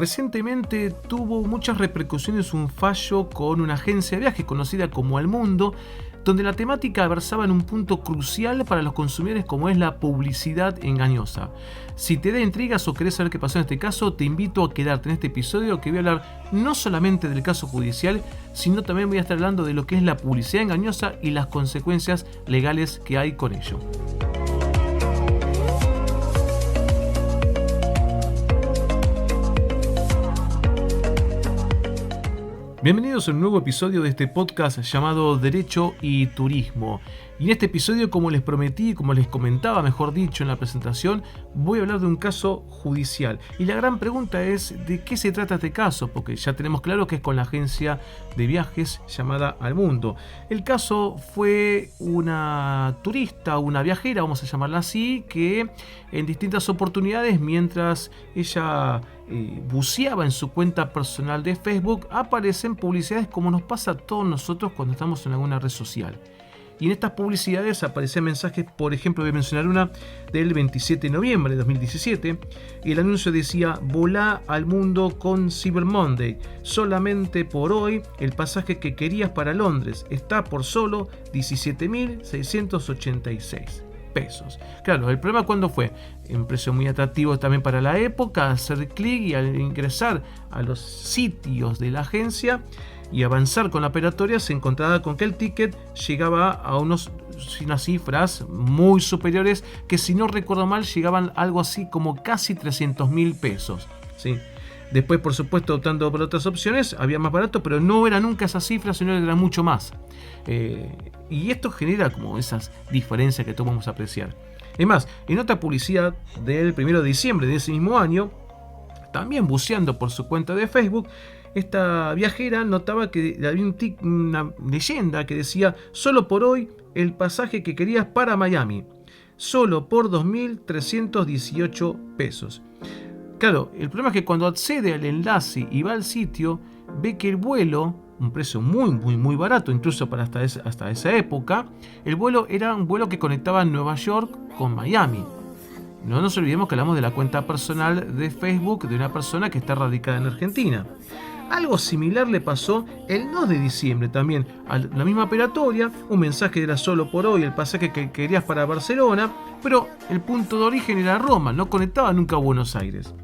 Recientemente tuvo muchas repercusiones un fallo con una agencia de viajes conocida como Almundo, donde la temática versaba en un punto crucial para los consumidores como es la publicidad engañosa. Si te da intrigas o querés saber qué pasó en este caso, te invito a quedarte en este episodio que voy a hablar no solamente del caso judicial, sino también voy a estar hablando de lo que es la publicidad engañosa y las consecuencias legales que hay con ello. Bienvenidos a un nuevo episodio de este podcast llamado Derecho y Turismo. Y en este episodio, como les prometí, como les comentaba, mejor dicho, en la presentación, voy a hablar de un caso judicial. Y la gran pregunta es, ¿de qué se trata este caso? Porque ya tenemos claro que es con la agencia de viajes llamada Almundo. El caso fue una turista, una viajera, vamos a llamarla así, que en distintas oportunidades, mientras ella buceaba en su cuenta personal de Facebook, aparecen publicidades como nos pasa a todos nosotros cuando estamos en alguna red social. Y en estas publicidades aparecían mensajes, por ejemplo, voy a mencionar una del 27 de noviembre de 2017. Y el anuncio decía: volá al mundo con Cyber Monday. Solamente por hoy el pasaje que querías para Londres está por solo 17.686 pesos. Claro, el problema cuando fue un precio muy atractivo también para la época, hacer clic y al ingresar a los sitios de la agencia y avanzar con la operatoria se encontraba con que el ticket llegaba a unas cifras muy superiores que, si no recuerdo mal, llegaban algo así como casi 300.000 pesos, ¿sí? Después, por supuesto, optando por otras opciones, había más barato, pero no era nunca esa cifra, sino era mucho más. Y esto genera como esas diferencias que todos vamos a apreciar. Es más, en otra publicidad del 1 de diciembre de ese mismo año, también buceando por su cuenta de Facebook, esta viajera notaba que había una leyenda que decía: solo por hoy el pasaje que querías para Miami, solo por 2.318 pesos. Claro, el problema es que cuando accede al enlace y va al sitio, ve que el vuelo, un precio muy barato, incluso para hasta esa época, el vuelo era un vuelo que conectaba Nueva York con Miami. No nos olvidemos que hablamos de la cuenta personal de Facebook de una persona que está radicada en Argentina. Algo similar le pasó el 2 de diciembre también a la misma operatoria. Un mensaje era: solo por hoy el pasaje que querías para Barcelona, pero el punto de origen era Roma, no conectaba nunca a Buenos Aires.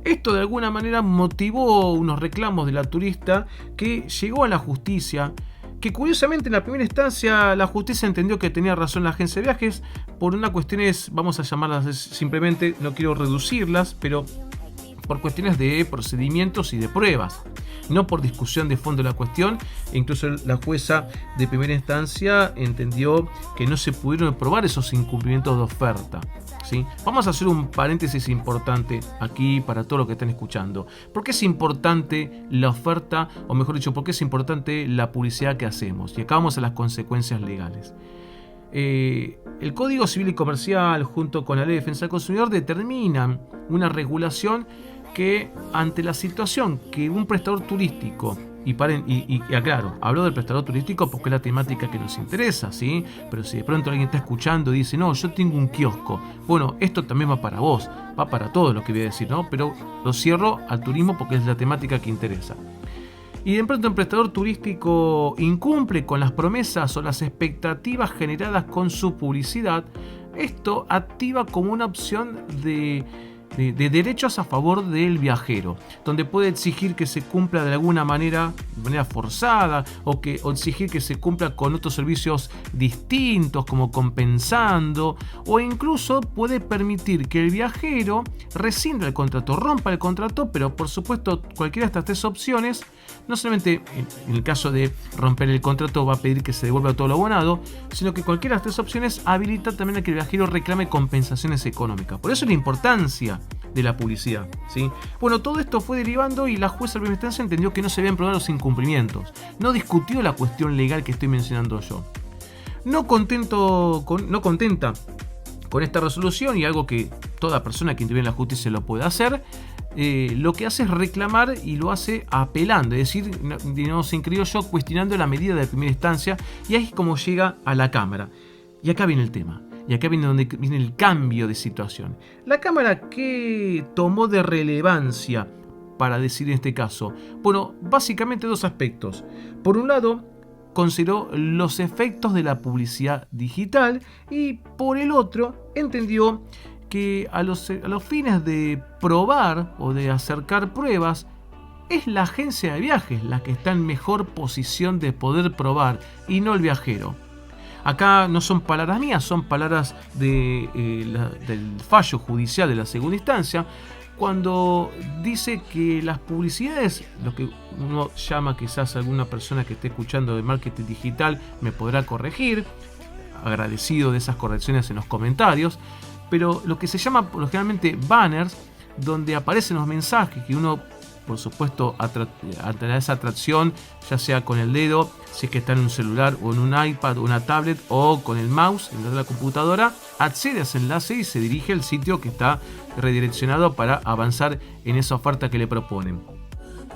Esto de alguna manera motivó unos reclamos de la turista que llegó a la justicia, que curiosamente en la primera instancia la justicia entendió que tenía razón la agencia de viajes por unas cuestiones, vamos a llamarlas simplemente, no quiero reducirlas, pero por cuestiones de procedimientos y de pruebas, no por discusión de fondo de la cuestión. E incluso la jueza de primera instancia entendió que no se pudieron probar esos incumplimientos de oferta, ¿sí? Vamos a hacer un paréntesis importante aquí para todos los que están escuchando. ¿Por qué es importante la oferta? O mejor dicho, ¿por qué es importante la publicidad que hacemos? Y acá vamos a las consecuencias legales. El Código Civil y Comercial junto con la Ley de Defensa del Consumidor determinan una regulación que, ante la situación que un prestador turístico, y aclaro, hablo del prestador turístico porque es la temática que nos interesa, ¿sí? Pero si de pronto alguien está escuchando y dice: no, yo tengo un kiosco, bueno, esto también va para vos, va para todo lo que voy a decir, ¿no? Pero lo cierro al turismo porque es la temática que interesa. Y de pronto un prestador turístico incumple con las promesas o las expectativas generadas con su publicidad. Esto activa como una opción de derechos a favor del viajero, donde puede exigir que se cumpla de alguna manera, de manera forzada, o exigir que se cumpla con otros servicios distintos, como compensando, o incluso puede permitir que el viajero rescinda el contrato, rompa el contrato, pero por supuesto cualquiera de estas tres opciones, no solamente en el caso de romper el contrato va a pedir que se devuelva todo lo abonado, sino que cualquiera de estas tres opciones habilita también a que el viajero reclame compensaciones económicas. Por eso la importancia de la publicidad, ¿sí? Bueno, todo esto fue derivando y la jueza de primera instancia entendió que no se habían probado los incumplimientos. No discutió la cuestión legal que estoy mencionando yo. No contenta con esta resolución, y algo que toda persona que interviene en la justicia lo puede hacer, lo que hace es reclamar, y lo hace apelando, es decir, digamos en criollo, cuestionando la medida de primera instancia, y ahí es como llega a la Cámara. Y acá viene el tema. Y acá viene donde viene el cambio de situación. La Cámara, ¿qué tomó de relevancia para decir en este caso? Bueno, básicamente dos aspectos. Por un lado, consideró los efectos de la publicidad digital y por el otro, entendió que a los fines de probar o de acercar pruebas, es la agencia de viajes la que está en mejor posición de poder probar y no el viajero. Acá no son palabras mías, son palabras del fallo judicial de la segunda instancia, cuando dice que las publicidades, lo que uno llama, quizás alguna persona que esté escuchando de marketing digital me podrá corregir, agradecido de esas correcciones en los comentarios, pero lo que se llama generalmente banners, donde aparecen los mensajes que uno, por supuesto, ante esa atracción, ya sea con el dedo, si es que está en un celular o en un iPad o una tablet, o con el mouse en la computadora, accede a ese enlace y se dirige al sitio que está redireccionado para avanzar en esa oferta que le proponen.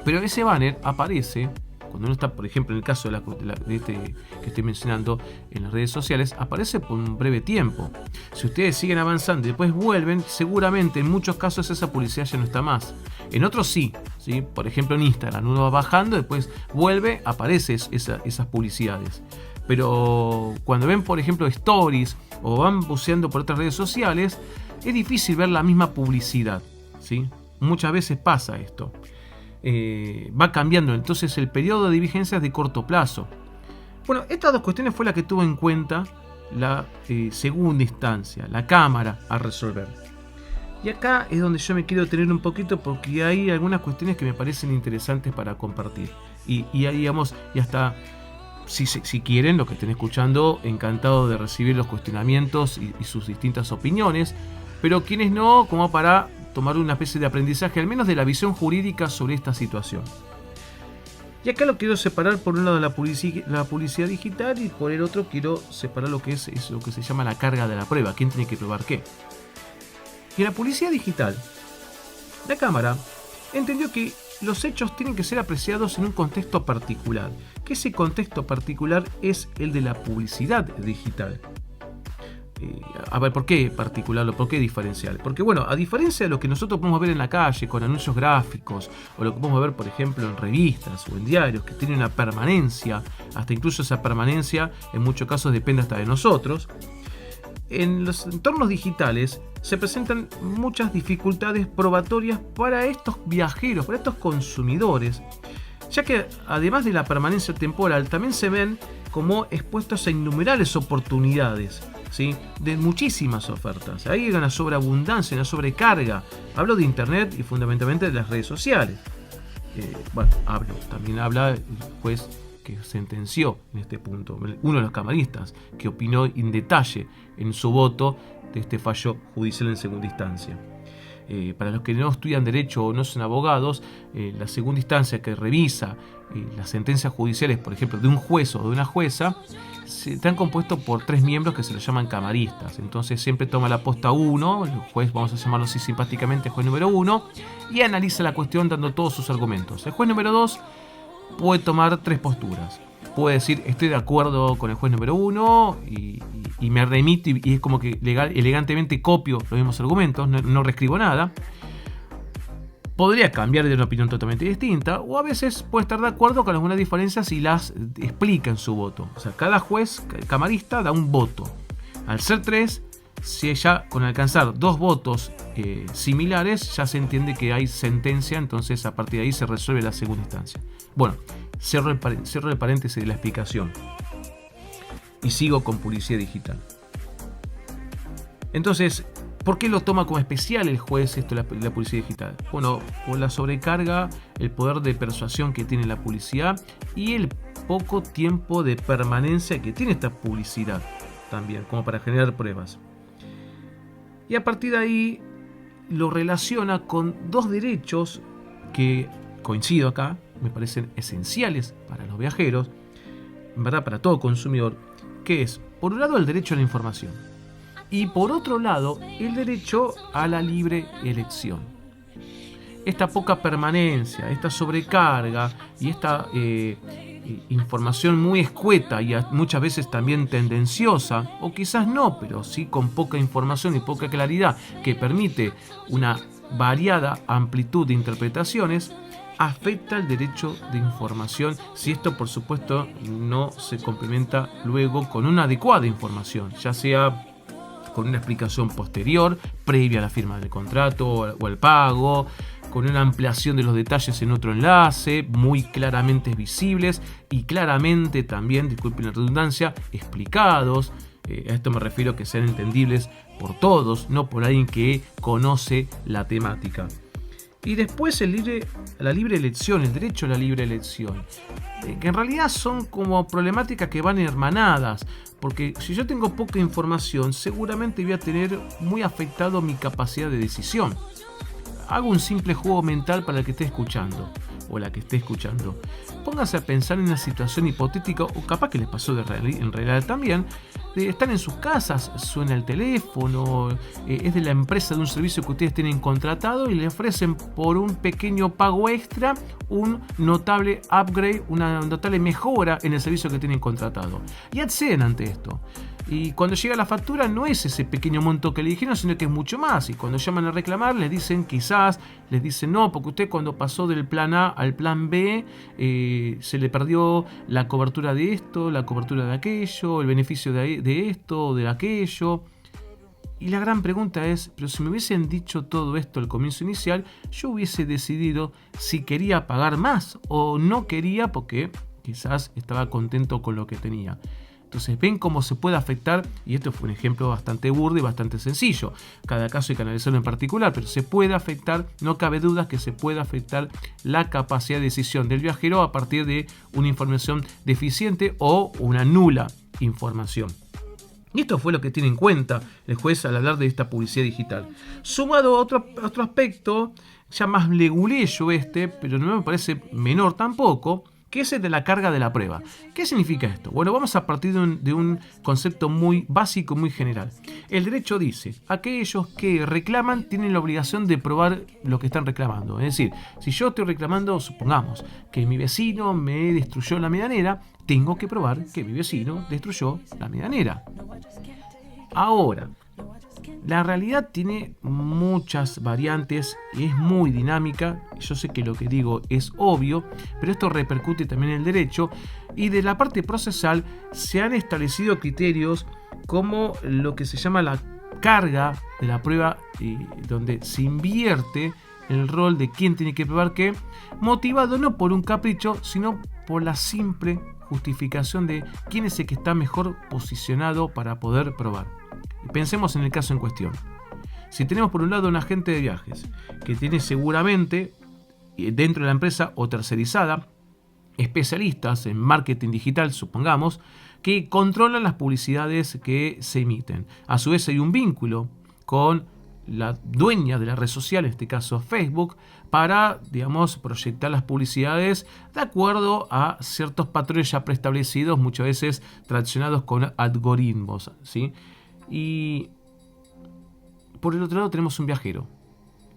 Pero ese banner aparece cuando uno está, por ejemplo, en el caso de este que estoy mencionando, en las redes sociales, aparece por un breve tiempo. Si ustedes siguen avanzando y después vuelven, seguramente en muchos casos esa publicidad ya no está más. En otros sí, ¿sí? Por ejemplo en Instagram, uno va bajando, después vuelve, aparecen esas publicidades. Pero cuando ven, por ejemplo, stories o van buceando por otras redes sociales, es difícil ver la misma publicidad, ¿sí? Muchas veces pasa esto. Va cambiando, entonces el periodo de vigencia es de corto plazo. Bueno, estas dos cuestiones fue la que tuvo en cuenta la segunda instancia, la Cámara, a resolver. Y acá es donde yo me quiero detener un poquito, porque hay algunas cuestiones que me parecen interesantes para compartir. Y digamos, y hasta si quieren, los que estén escuchando, encantado de recibir los cuestionamientos y sus distintas opiniones, pero quienes no, como para tomar una especie de aprendizaje, al menos de la visión jurídica sobre esta situación. Y acá lo quiero separar, por un lado la publicidad digital, y por el otro quiero separar lo que es lo que se llama la carga de la prueba, quién tiene que probar qué. Y en la publicidad digital, la Cámara entendió que los hechos tienen que ser apreciados en un contexto particular, que ese contexto particular es el de la publicidad digital. A ver, ¿por qué particular o por qué diferencial? Porque bueno, a diferencia de lo que nosotros podemos ver en la calle con anuncios gráficos, o lo que podemos ver, por ejemplo, en revistas o en diarios que tienen una permanencia, hasta incluso esa permanencia en muchos casos depende hasta de nosotros, en los entornos digitales se presentan muchas dificultades probatorias para estos viajeros, para estos consumidores, ya que además de la permanencia temporal también se ven como expuestos a innumerables oportunidades, ¿sí? De muchísimas ofertas. Ahí hay una sobreabundancia, una sobrecarga. Hablo de internet y fundamentalmente de las redes sociales. También habla el juez que sentenció en este punto, uno de los camaristas que opinó en detalle en su voto de este fallo judicial en segunda instancia. Para los que no estudian derecho o no son abogados, la segunda instancia que revisa las sentencias judiciales, por ejemplo, de un juez o de una jueza, están compuestos por 3 miembros que se los llaman camaristas. Entonces siempre toma la posta uno, el juez, vamos a llamarlo así simpáticamente, juez número 1, y analiza la cuestión dando todos sus argumentos. El juez número 2 puede tomar 3 posturas. Puede decir, estoy de acuerdo con el juez número 1 y me remito y es como que elegantemente copio los mismos argumentos, no reescribo nada. Podría cambiar de una opinión totalmente distinta, o a veces puede estar de acuerdo con algunas diferencias y las explica en su voto. O sea, cada juez camarista da un voto. Al ser 3, si ya con alcanzar 2 votos similares, ya se entiende que hay sentencia, entonces a partir de ahí se resuelve la segunda instancia. Bueno, cierro el paréntesis de la explicación y sigo con publicidad digital. Entonces, ¿por qué lo toma como especial el juez la publicidad digital? Bueno, por la sobrecarga, el poder de persuasión que tiene la publicidad y el poco tiempo de permanencia que tiene esta publicidad también, como para generar pruebas. Y a partir de ahí lo relaciona con 2 derechos que, coincido acá, me parecen esenciales para los viajeros, en verdad para todo consumidor, que es, por un lado, el derecho a la información y por otro lado, el derecho a la libre elección. Esta poca permanencia, esta sobrecarga y esta información muy escueta y muchas veces también tendenciosa, o quizás no, pero sí con poca información y poca claridad, que permite una variada amplitud de interpretaciones, afecta el derecho de información si esto, por supuesto, no se complementa luego con una adecuada información, ya sea con una explicación posterior, previa a la firma del contrato o al pago, con una ampliación de los detalles en otro enlace, muy claramente visibles y claramente también, disculpen la redundancia, explicados. A esto me refiero, que sean entendibles por todos, no por alguien que conoce la temática. Y después la libre elección, el derecho a la libre elección, que en realidad son como problemáticas que van hermanadas, porque si yo tengo poca información, seguramente voy a tener muy afectado mi capacidad de decisión. Hago un simple juego mental para el que esté escuchando, o la que esté escuchando. Pónganse a pensar en una situación hipotética, o capaz que les pasó en realidad también. Están en sus casas, suena el teléfono, es de la empresa de un servicio que ustedes tienen contratado y le ofrecen por un pequeño pago extra un notable upgrade, una notable mejora en el servicio que tienen contratado. Y acceden ante esto. Y cuando llega la factura no es ese pequeño monto que le dijeron, sino que es mucho más. Y cuando llaman a reclamar les dicen no, porque usted cuando pasó del plan A al plan B se le perdió la cobertura de esto, la cobertura de aquello, el beneficio de esto o de aquello. Y la gran pregunta es, pero si me hubiesen dicho todo esto al comienzo inicial, yo hubiese decidido si quería pagar más o no quería, porque quizás estaba contento con lo que tenía. Entonces ven cómo se puede afectar, y esto fue un ejemplo bastante burdo y bastante sencillo. Cada caso hay que analizarlo en particular, pero se puede afectar, no cabe duda que se puede afectar la capacidad de decisión del viajero a partir de una información deficiente o una nula información. Y esto fue lo que tiene en cuenta el juez al hablar de esta publicidad digital. Sumado a otro aspecto, ya más leguleyo pero no me parece menor tampoco, que es el de la carga de la prueba. ¿Qué significa esto? Bueno, vamos a partir de un concepto muy básico, muy general. El derecho dice, aquellos que reclaman tienen la obligación de probar lo que están reclamando. Es decir, si yo estoy reclamando, supongamos, que mi vecino me destruyó la medianera, tengo que probar que mi vecino destruyó la medianera. Ahora, la realidad tiene muchas variantes y es muy dinámica. Yo sé que lo que digo es obvio, pero esto repercute también en el derecho, y de la parte procesal se han establecido criterios como lo que se llama la carga de la prueba, donde se invierte el rol de quién tiene que probar qué, motivado no por un capricho, sino por la simple justificación de quién es el que está mejor posicionado para poder probar. Y pensemos en el caso en cuestión. Si tenemos por un lado un agente de viajes que tiene seguramente dentro de la empresa o tercerizada especialistas en marketing digital, supongamos, que controlan las publicidades que se emiten. A su vez hay un vínculo con la dueña de la red social, en este caso Facebook, para, digamos, proyectar las publicidades de acuerdo a ciertos patrones ya preestablecidos, muchas veces traccionados con algoritmos, ¿sí? Y por el otro lado tenemos un viajero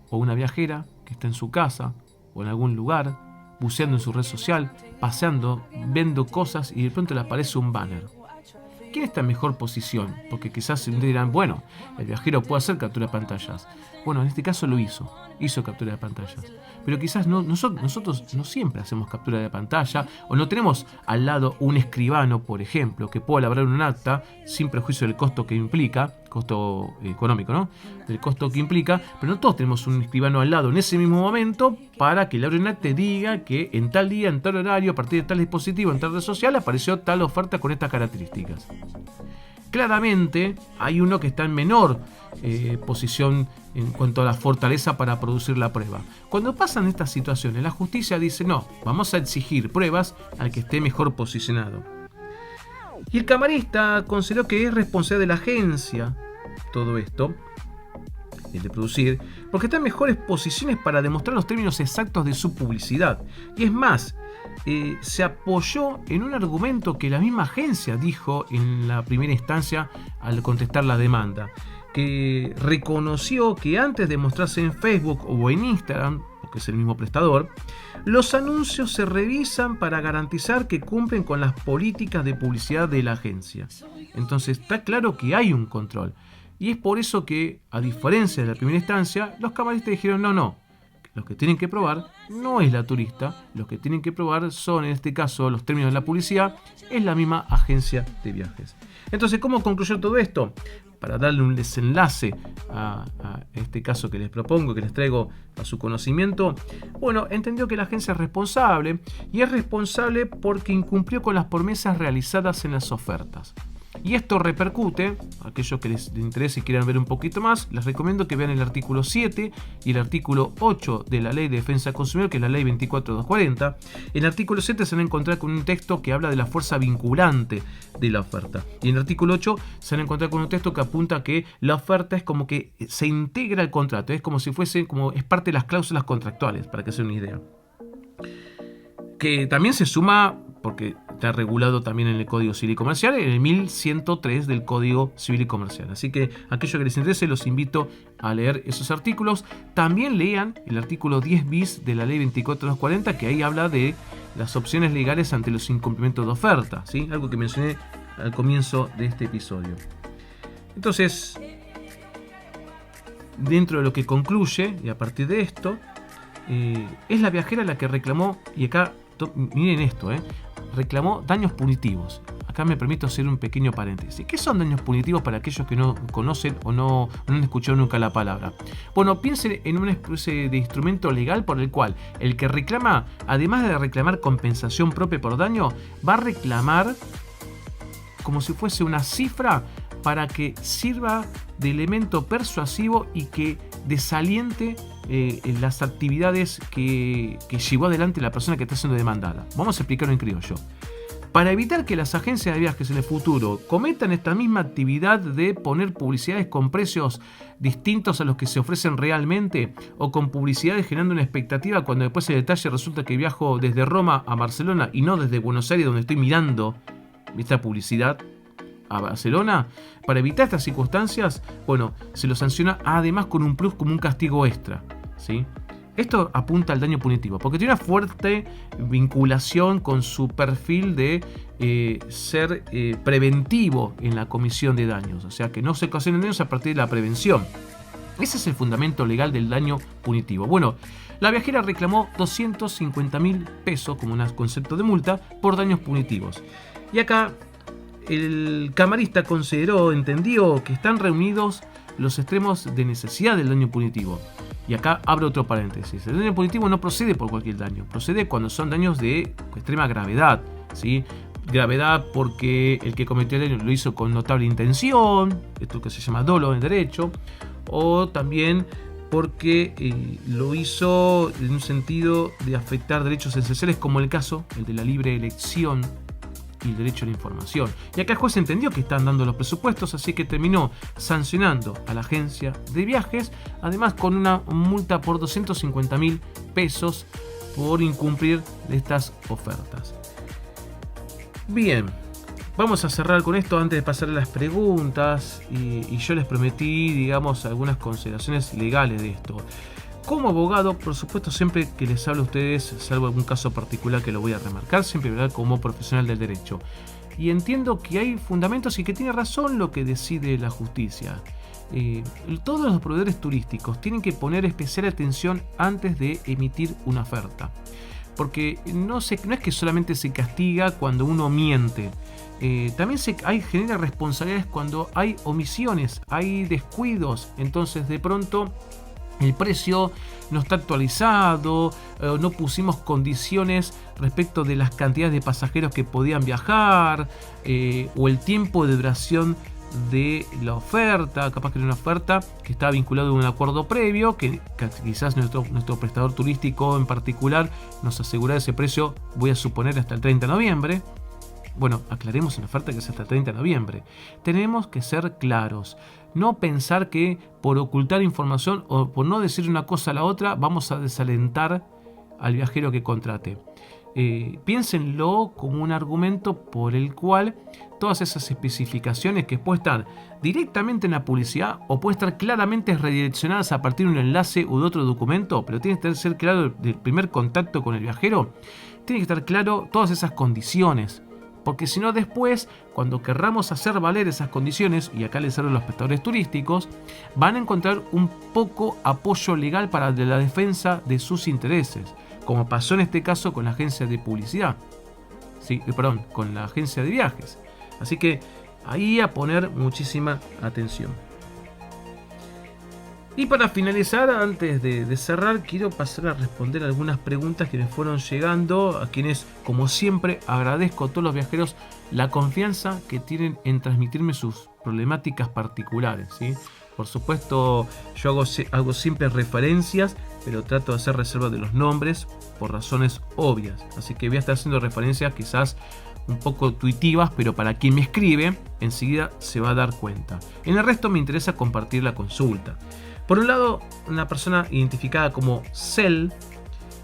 o una viajera que está en su casa o en algún lugar, buceando en su red social, paseando, viendo cosas, y de pronto le aparece un banner. ¿Quién está en mejor posición? Porque quizás dirán, bueno, el viajero puede hacer captura de pantallas. Bueno, en este caso lo hizo captura de pantallas. Pero quizás nosotros no siempre hacemos captura de pantalla, o no tenemos al lado un escribano, por ejemplo, que pueda elaborar un acta sin prejuicio del costo que implica, costo económico, ¿no? Del costo que implica, pero no todos tenemos un escribano al lado en ese mismo momento para que elabore un acta y diga que en tal día, en tal horario, a partir de tal dispositivo, en tal red social, apareció tal oferta con estas características. Claramente hay uno que está en menor posición en cuanto a la fortaleza para producir la prueba. Cuando pasan estas situaciones, la justicia dice, no, vamos a exigir pruebas al que esté mejor posicionado. Y el camarista consideró que es responsabilidad de la agencia todo esto, el de producir, porque está en mejores posiciones para demostrar los términos exactos de su publicidad. Y es más, se apoyó en un argumento que la misma agencia dijo en la primera instancia al contestar la demanda, que reconoció que antes de mostrarse en Facebook o en Instagram, que es el mismo prestador, los anuncios se revisan para garantizar que cumplen con las políticas de publicidad de la agencia. Entonces está claro que hay un control. Y es por eso que, a diferencia de la primera instancia, los camaristas dijeron no. Los que tienen que probar no es la turista, los que tienen que probar son, en este caso, los términos de la publicidad, es la misma agencia de viajes. Entonces, ¿cómo concluyó todo esto? Para darle un desenlace a este caso que les propongo, que les traigo a su conocimiento, bueno, entendió que la agencia es responsable, y es responsable porque incumplió con las promesas realizadas en las ofertas. Y esto repercute, a aquellos que les interese y quieran ver un poquito más, les recomiendo que vean el artículo 7 y el artículo 8 de la Ley de Defensa del Consumidor, que es la Ley 24.240. En el artículo 7 se van a encontrar con un texto que habla de la fuerza vinculante de la oferta. Y en el artículo 8 se van a encontrar con un texto que apunta a que la oferta es como que se integra al contrato, es como si fuese, como es parte de las cláusulas contractuales, para que se den una idea. Que también se suma, porque está regulado también en el Código Civil y Comercial, en el 1103 del Código Civil y Comercial. Así que aquellos que les interese, los invito a leer esos artículos. También lean el artículo 10 bis de la Ley 24.240, que ahí habla de las opciones legales ante los incumplimientos de oferta, ¿sí? Algo que mencioné al comienzo de este episodio. Entonces, dentro de lo que concluye, y a partir de esto, es la viajera la que reclamó, y acá miren esto, reclamó daños punitivos. Acá me permito hacer un pequeño paréntesis. ¿Qué son daños punitivos para aquellos que no conocen o no han escuchado nunca la palabra? Bueno, piensen en una especie de instrumento legal por el cual el que reclama, además de reclamar compensación propia por daño, va a reclamar como si fuese una cifra para que sirva de elemento persuasivo y que desaliente en las actividades que llevó adelante la persona que está siendo demandada. Vamos a explicarlo en criollo. Para evitar que las agencias de viajes en el futuro cometan esta misma actividad de poner publicidades con precios distintos a los que se ofrecen realmente, o con publicidades generando una expectativa cuando después el detalle resulta que viajo desde Roma a Barcelona y no desde Buenos Aires, donde estoy mirando esta publicidad, a Barcelona. Para evitar estas circunstancias, bueno, se lo sanciona además con un plus, como un castigo extra, ¿sí? Esto apunta al daño punitivo, porque tiene una fuerte vinculación con su perfil de ser preventivo en la comisión de daños, o sea, que no se ocasionen daños a partir de la prevención. Ese es el fundamento legal del daño punitivo. Bueno, la viajera reclamó 250.000 pesos como un concepto de multa por daños punitivos. Y acá el camarista entendió que están reunidos los extremos de necesidad del daño punitivo. Y acá abro otro paréntesis. El daño punitivo no procede por cualquier daño, procede cuando son daños de extrema gravedad, ¿sí? Gravedad porque el que cometió el daño lo hizo con notable intención, esto que se llama dolo en derecho, o también porque lo hizo en un sentido de afectar derechos esenciales, como el caso, el de la libre elección y el derecho a la información. Y acá el juez entendió que están dando los presupuestos, así que terminó sancionando a la agencia de viajes, además con una multa por 250.000 pesos por incumplir estas ofertas. Bien, vamos a cerrar con esto antes de pasar a las preguntas, y yo les prometí, digamos, algunas consideraciones legales de esto. Como abogado, por supuesto, siempre que les hablo a ustedes, salvo algún caso particular que lo voy a remarcar, siempre hablar como profesional del derecho. Y entiendo que hay fundamentos y que tiene razón lo que decide la justicia. Todos los proveedores turísticos tienen que poner especial atención antes de emitir una oferta. Porque no es que solamente se castiga cuando uno miente. También genera responsabilidades cuando hay omisiones, hay descuidos. Entonces, de pronto, el precio no está actualizado, no pusimos condiciones respecto de las cantidades de pasajeros que podían viajar, o el tiempo de duración de la oferta. Capaz que era una oferta que estaba vinculada a un acuerdo previo, que quizás nuestro prestador turístico en particular nos asegura ese precio, voy a suponer, hasta el 30 de noviembre. Bueno, aclaremos en la oferta que es hasta el 30 de noviembre. Tenemos que ser claros. No pensar que por ocultar información o por no decir una cosa a la otra vamos a desalentar al viajero que contrate. Piénsenlo como un argumento por el cual todas esas especificaciones que puede estar directamente en la publicidad o puede estar claramente redireccionadas a partir de un enlace u de otro documento, pero tiene que ser claro el primer contacto con el viajero, tiene que estar claro todas esas condiciones. Porque si no después, cuando querramos hacer valer esas condiciones, y acá les hablo a los prestadores turísticos, van a encontrar un poco apoyo legal para la defensa de sus intereses, como pasó en este caso con la agencia de publicidad. Sí, perdón, con la agencia de viajes. Así que ahí a poner muchísima atención. Y para finalizar, antes de cerrar, quiero pasar a responder algunas preguntas que me fueron llegando, a quienes, como siempre, agradezco a todos los viajeros la confianza que tienen en transmitirme sus problemáticas particulares, ¿sí? Por supuesto, yo hago siempre referencias, pero trato de hacer reserva de los nombres por razones obvias. Así que voy a estar haciendo referencias quizás un poco intuitivas, pero para quien me escribe, enseguida se va a dar cuenta. En el resto me interesa compartir la consulta. Por un lado, una persona identificada como Cel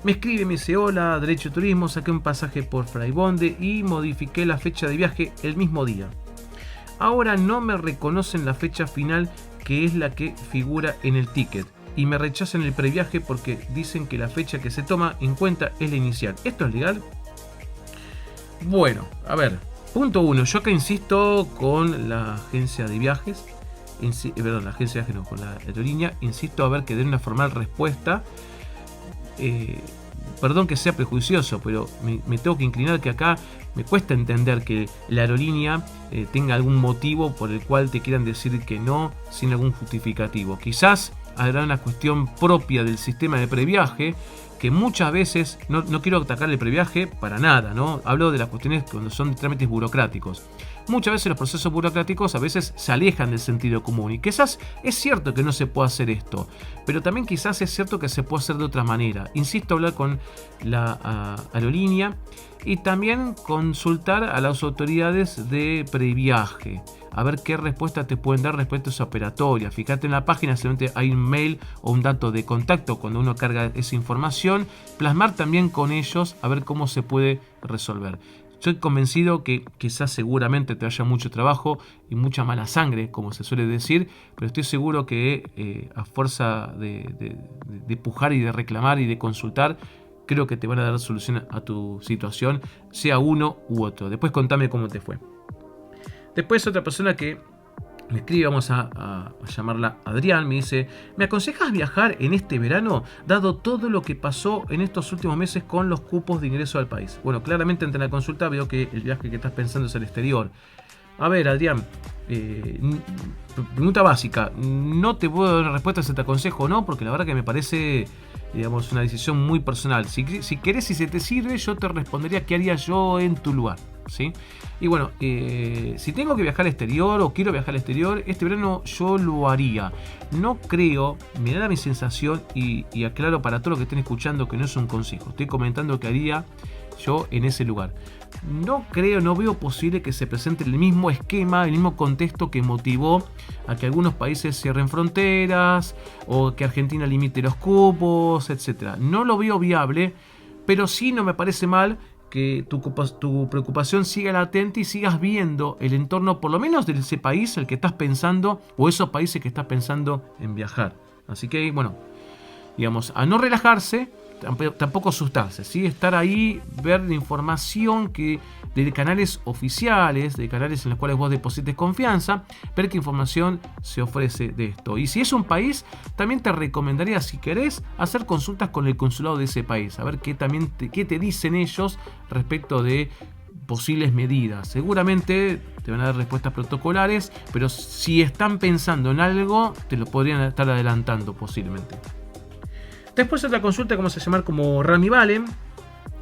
me escribe, me dice: hola, Derecho Turismo, saqué un pasaje por Fraibonde y modifiqué la fecha de viaje el mismo día. Ahora no me reconocen la fecha final, que es la que figura en el ticket, y me rechazan el previaje porque dicen que la fecha que se toma en cuenta es la inicial. ¿Esto es legal? Bueno, a ver, punto 1. Yo acá insisto con la agencia de viajes. La agencia de viajes no, con la aerolínea, insisto a ver que den una formal respuesta. Perdón que sea prejuicioso, pero me tengo que inclinar, que acá me cuesta entender que la aerolínea tenga algún motivo por el cual te quieran decir que no sin algún justificativo. Quizás habrá una cuestión propia del sistema de previaje, que muchas veces, no quiero atacar el previaje para nada, ¿no? Hablo de las cuestiones cuando son trámites burocráticos. Muchas veces los procesos burocráticos a veces se alejan del sentido común, y quizás es cierto que no se puede hacer esto, pero también quizás es cierto que se puede hacer de otra manera. Insisto, hablar con la aerolínea y también consultar a las autoridades de previaje, a ver qué respuesta te pueden dar respecto a esa operatoria. Fíjate en la página, seguramente hay un mail o un dato de contacto cuando uno carga esa información. Plasmar también con ellos a ver cómo se puede resolver. Estoy convencido que quizás seguramente te haya mucho trabajo y mucha mala sangre, como se suele decir, pero estoy seguro que a fuerza de pujar y de reclamar y de consultar, creo que te van a dar solución a tu situación, sea uno u otro. Después contame cómo te fue. Después otra persona que me escribe, vamos a llamarla Adrián, me dice: ¿me aconsejas viajar en este verano, dado todo lo que pasó en estos últimos meses con los cupos de ingreso al país? Bueno, claramente ante la consulta veo que el viaje que estás pensando es al exterior. A ver, Adrián, pregunta básica, no te puedo dar una respuesta si te aconsejo o no, porque la verdad que me parece, digamos, una decisión muy personal. Si querés, si se te sirve, yo te respondería qué haría yo en tu lugar, ¿sí? Y bueno, si tengo que viajar al exterior o quiero viajar al exterior, este verano yo lo haría. No creo, me da mi sensación, y aclaro para todos los que estén escuchando que no es un consejo, estoy comentando que haría yo en ese lugar. No veo posible que se presente el mismo esquema, el mismo contexto que motivó a que algunos países cierren fronteras o que Argentina limite los cupos, etc. No lo veo viable, pero sí no me parece mal que tu preocupación siga latente y sigas viendo el entorno, por lo menos de ese país al que estás pensando, o esos países que estás pensando en viajar. Así que, bueno, digamos, a no relajarse, tampoco asustarse, ¿sí? Estar ahí, ver la información de canales oficiales, de canales en los cuales vos deposites confianza, ver qué información se ofrece de esto. Y si es un país, también te recomendaría, si querés, hacer consultas con el consulado de ese país, a ver qué te dicen ellos respecto de posibles medidas. Seguramente te van a dar respuestas protocolares, pero si están pensando en algo, te lo podrían estar adelantando posiblemente. Después otra consulta, como se llama, como Rami Valen,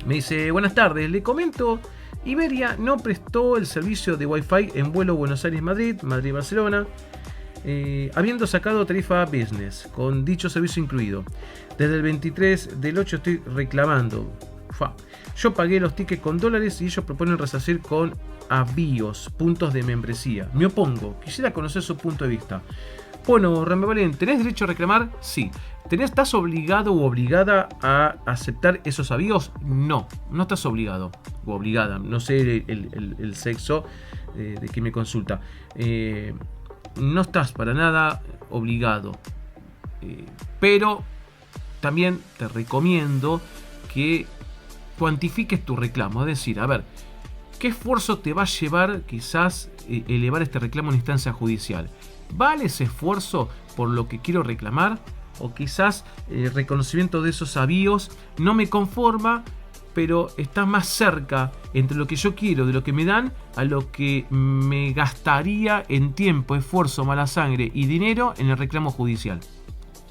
me dice: buenas tardes, le comento, Iberia no prestó el servicio de Wi-Fi en vuelo Buenos Aires-Madrid, Madrid-Barcelona, habiendo sacado tarifa business, con dicho servicio incluido. Desde el 23 del 8 estoy reclamando. Yo pagué los tickets con dólares y ellos proponen resarcir con avíos, puntos de membresía. Me opongo, quisiera conocer su punto de vista. Bueno, Rami Valen, ¿tenés derecho a reclamar? Sí. ¿Estás obligado u obligada a aceptar esos avíos? No estás obligado o obligada. No sé el sexo de quien me consulta. No estás para nada obligado, pero también te recomiendo que cuantifiques tu reclamo. Es decir, a ver, ¿qué esfuerzo te va a llevar quizás elevar este reclamo en instancia judicial? ¿Vale ese esfuerzo por lo que quiero reclamar? O quizás el reconocimiento de esos avíos no me conforma, pero está más cerca entre lo que yo quiero, de lo que me dan, a lo que me gastaría en tiempo, esfuerzo, mala sangre y dinero en el reclamo judicial.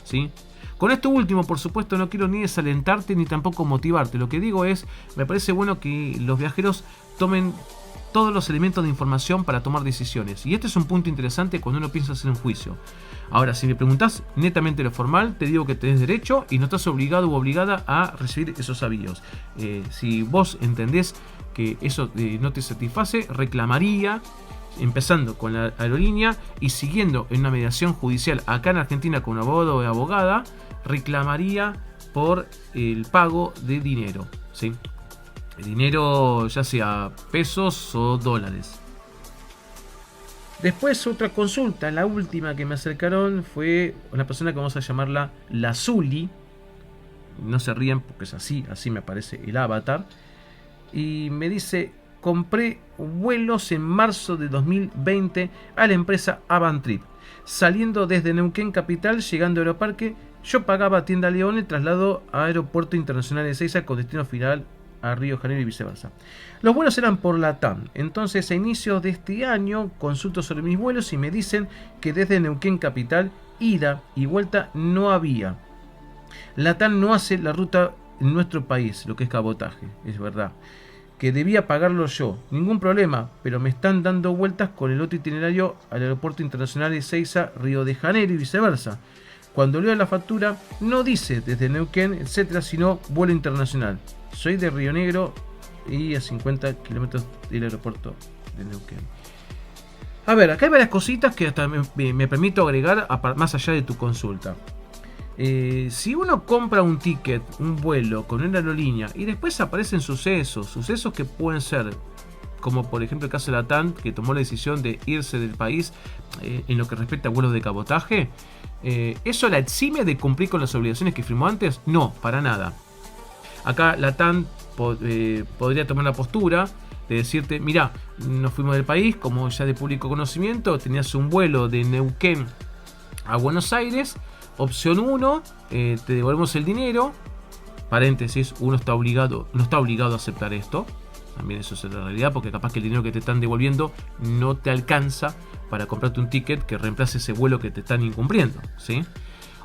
¿Sí? Con esto último, por supuesto, no quiero ni desalentarte ni tampoco motivarte. Lo que digo es, me parece bueno que los viajeros tomen todos los elementos de información para tomar decisiones. Y este es un punto interesante cuando uno piensa hacer un juicio. Ahora, si me preguntás netamente lo formal, te digo que tenés derecho y no estás obligado u obligada a recibir esos avíos. Si vos entendés que eso no te satisface, reclamaría, empezando con la aerolínea y siguiendo en una mediación judicial acá en Argentina con un abogado o abogada, reclamaría por el pago de dinero, ¿sí? El dinero ya sea pesos o dólares. Después otra consulta, la última que me acercaron fue una persona que vamos a llamarla la Zuli. No se rían porque es así me aparece el avatar. Y me dice, compré vuelos en marzo de 2020 a la empresa Avantrip. Saliendo desde Neuquén Capital, llegando a Aeroparque, yo pagaba Tienda León el traslado a Aeropuerto Internacional de Ezeiza con destino final a Río de Janeiro y viceversa. Los vuelos eran por LATAM. Entonces a inicios de este año consulto sobre mis vuelos y me dicen que desde Neuquén Capital, ida y vuelta no había. LATAM no hace la ruta en nuestro país, lo que es cabotaje, es verdad. Que debía pagarlo yo, ningún problema, pero me están dando vueltas con el otro itinerario al Aeropuerto Internacional de Ezeiza, Río de Janeiro y viceversa. Cuando leo la factura no dice desde Neuquén, etcétera, sino vuelo internacional. Soy de Río Negro y a 50 kilómetros del aeropuerto de Neuquén. A ver, acá hay varias cositas que hasta me permito agregar más allá de tu consulta. Si uno compra un ticket, un vuelo con una aerolínea y después aparecen sucesos que pueden ser, como por ejemplo el caso de LATAM, que tomó la decisión de irse del país en lo que respecta a vuelos de cabotaje, ¿eso la exime de cumplir con las obligaciones que firmó antes? No, para nada. Acá LATAM podría tomar la postura de decirte, mira, nos fuimos del país, como ya de público conocimiento, tenías un vuelo de Neuquén a Buenos Aires, opción 1, te devolvemos el dinero, paréntesis, uno no está obligado a aceptar esto, también eso es la realidad, porque capaz que el dinero que te están devolviendo no te alcanza para comprarte un ticket que reemplace ese vuelo que te están incumpliendo, ¿sí?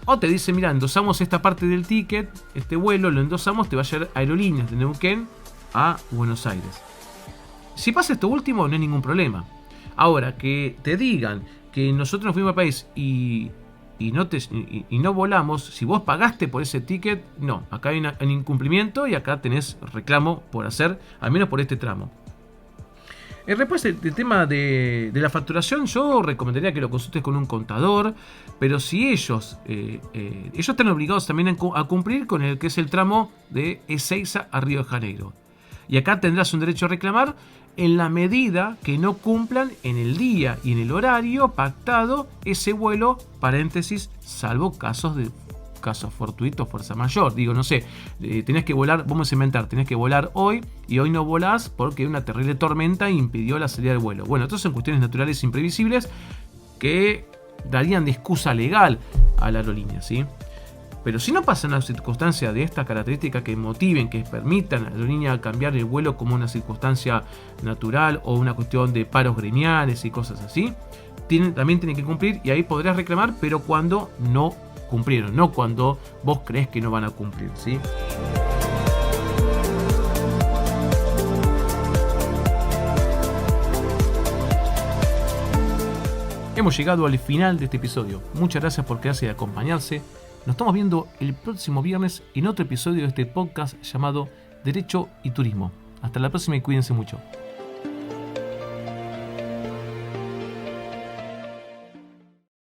O te dice, mira, endosamos esta parte del ticket, este vuelo lo endosamos, te va a llevar Aerolíneas de Neuquén a Buenos Aires. Si pasa esto último, no hay ningún problema. Ahora, que te digan que nosotros nos fuimos al país y no volamos, si vos pagaste por ese ticket, no, acá hay un incumplimiento y acá tenés reclamo por hacer, al menos por este tramo. Después el tema de la facturación, yo recomendaría que lo consultes con un contador, pero si ellos están obligados también a cumplir con el que es el tramo de Ezeiza a Río de Janeiro. Y acá tendrás un derecho a reclamar en la medida que no cumplan en el día y en el horario pactado ese vuelo, paréntesis, salvo casos fortuitos, fuerza mayor. Digo, no sé, tenés que volar, vamos a inventar, tenés que volar hoy y hoy no volás porque una terrible tormenta impidió la salida del vuelo. Bueno, estas son cuestiones naturales imprevisibles que darían de excusa legal a la aerolínea, ¿sí? Pero si no pasa una circunstancia de esta característica que motiven, que permitan a la aerolínea cambiar el vuelo como una circunstancia natural o una cuestión de paros gremiales y cosas así, también tienen que cumplir y ahí podrás reclamar, pero cuando no cumplieron, no cuando vos crees que no van a cumplir, ¿sí? Hemos llegado al final de este episodio. Muchas gracias por quedarse y acompañarse. Nos estamos viendo el próximo viernes en otro episodio de este podcast llamado Derecho y Turismo. Hasta la próxima y cuídense mucho.